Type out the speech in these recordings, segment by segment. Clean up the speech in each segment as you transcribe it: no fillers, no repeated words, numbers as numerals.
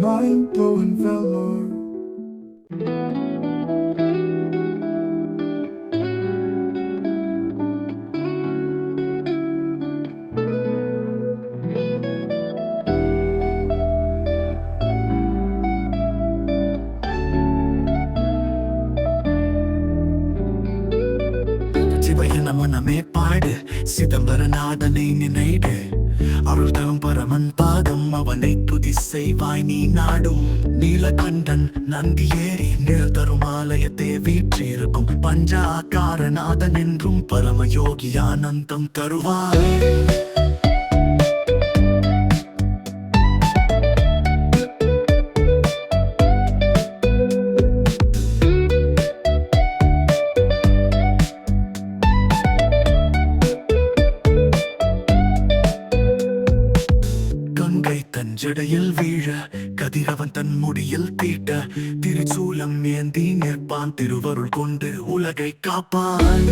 Mind-blowing valor. சிவையன மனமே பாடு, சிதம்பரநாதனை நினைடு. அருள் தரும் பரமன் பாதம், அவனை துதி செய்வாய் நீ நாடும். நீலகண்டன் நந்தியேறி நிழல் தரும் ஆலயத்தை வீற்றிருக்கும் பஞ்சாகாரநாதன் என்றும் பரமயோகி ஆனந்தம் தருவாய். ஜடையில் வீழ கதிரவன் தன் முடியில் தீட்ட, திருச்சூலம் ஏந்தி நிற்பான், திருவருள் கொண்டு உலகை காப்பான்.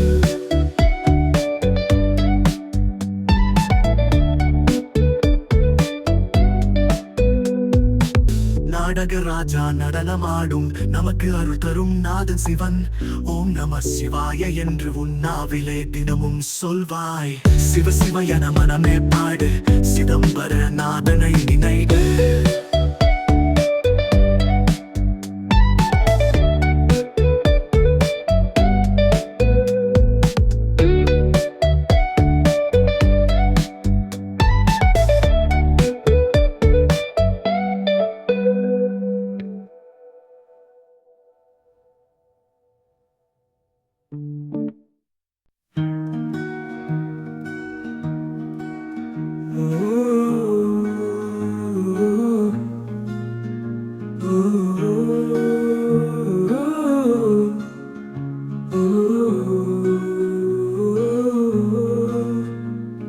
நாடகராஜா நடனமாடும், நமக்கு அருள் தரும் நாதன் சிவன். ஓம் நம சிவாய என்று உன்னாவிலே தினமும் சொல்வாய். சிவ சிவ என மனமே பாடு, சிதம்பரநாதனை நினைடு.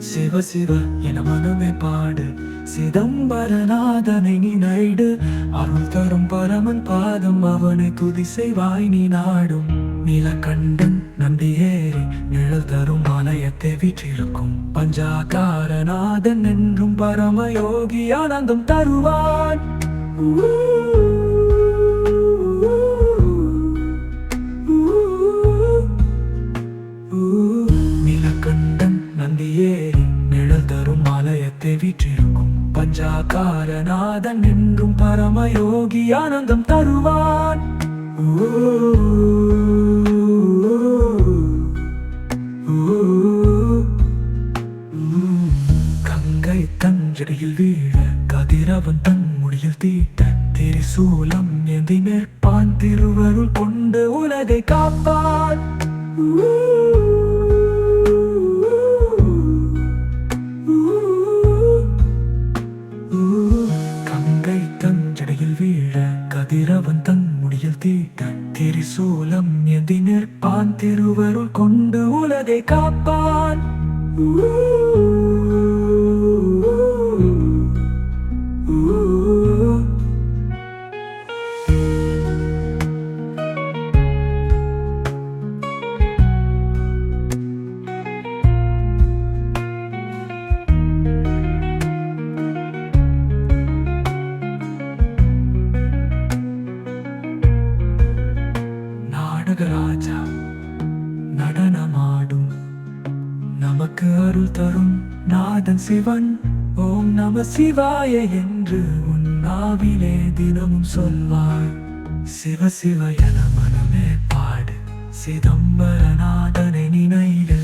சிவ சிவ என மனமே பாடு, சிதம்பரநாதனை நினைடு. அருள் தரும் பரமன் பாதம், அவனை துதி செய்வாய் நீ நாடும். நீலகண்டன் நந்தியேறி நிழல் தரும் ஆலயத்தை வீற்றிருக்கும் பஞ்சாகாரநாதன் என்றும் பரமயோகி ஆனந்தம் தருவான். நீலகண்டன் நந்தியேறி நிழல் தரும் ஆலயத்தை வீற்றிருக்கும் பஞ்சாகாரநாதன் என்றும் பரமயோகி ஆனந்தம் தருவான். கங்கை தன் ஜடையில் வீழ கதிரவன் தன் முடியில் தீட்ட, திரிசூலம் ஏந்தி நிற்பான், திருவருள் கொண்டு உலகை காப்பான். கங்கை தன் ஜடையில் வீழ கதிரவன் தன் முடியில் தீட்ட, திரிசூலம் ஏந்தி நிற்பான், திருவருள் கொண்டு உலகை காப்பான். நாடகராஜா நடனமாடும், நமக்கு அருள் தரும் நாதன் சிவன். ஓம் நம சிவாய என்று உன்னாவிலே தினமும் சொல்வாய். சிவ சிவ என மனமே பாடு, சிதம்பரநாதனை நினைடு.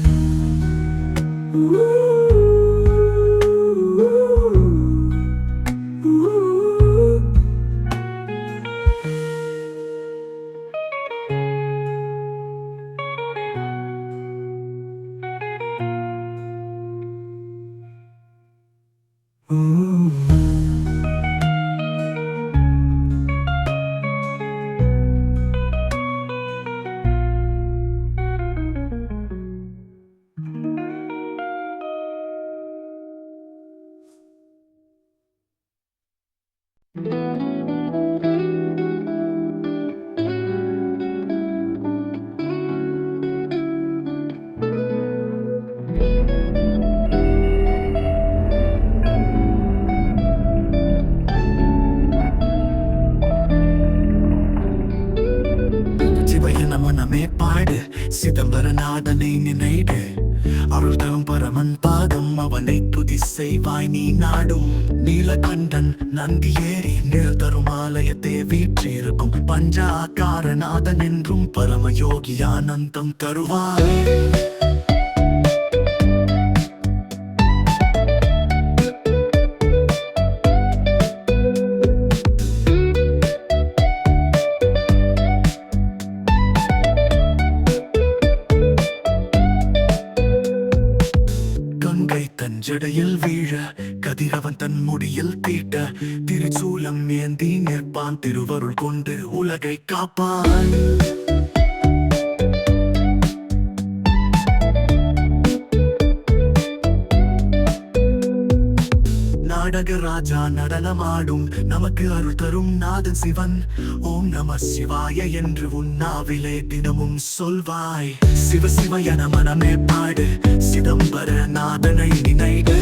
நாதனை நினைடு அருள் தரும் பரமன் பாதம் அவனை துதி செய்வாய் நீ நாடும் நீலகண்டன் நந்தி ஏறி நிழல் தரும் ஆலயத்தை வீற்றிருக்கும் பஞ்சாகாரநாதன் என்றும் பரமயோகி ஆனந்தம் தருவாய் ஜடையில் வீழ கதிரவன் தன் முடியில் தீட்ட திருச்சூலம் ஏந்தி நிற்பான் திருவருள் கொண்டு உலகை காப்பான் நாடகராஜா நடனமாடும் நமக்கு அருள் தரும் நாதன் சிவன் ஓம் நம சிவாய என்று உன்னாவிலே தினமும் சொல்வாய் சிவ சிவ என மனமே பாடு சிதம்பர நாதனை நினைடு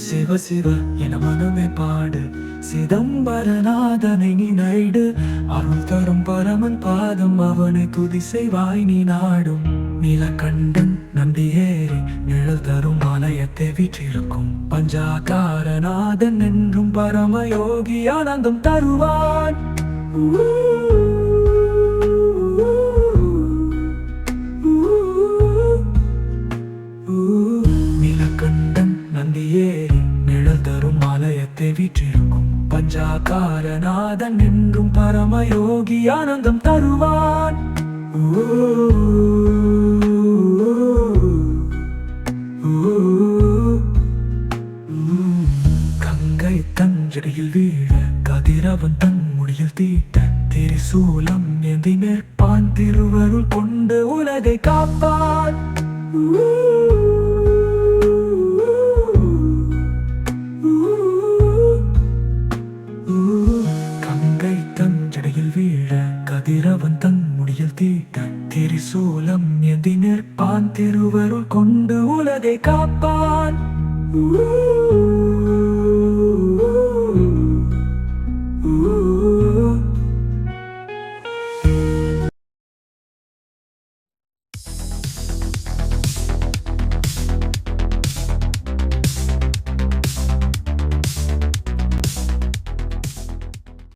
சிவ சிவ என மனமே பாடு சிதம்பரநாதனை நினைடு அருள் தரும் பரமன் பாதம் அவனை துதி செய்வாய் நீ நாடும் நீலகண்டன் நந்தி ஏறி நிழல் தரும் ஆலயத்தை வீற்றிருக்கும் பஞ்சாகாரநாதன் என்றும் பரமயோகி ஆனந்தம் தருவான் நீலகண்டன் நந்தி ஏறி நிழல் தரும் ஆலயத்தை வீற்றிருக்கும் பஞ்சாகாரநாதன் என்றும் பரமயோகி ஆனந்தம் தருவான் கங்கை தஞ்சடையில் வீழ கதிரவன் தன் முடியில் தீட்ட திரிசூலம் ஏந்தி நிற்பான் திருவருள் கொண்டு உலகை காப்பான் கங்கை தஞ்சடையில் வீழ கதிரவன் தன் முடியில் தீட்ட திரிசூலம் ஏந்தி நிற்பான் திருவருள் கொண்டு உலகை காப்பான்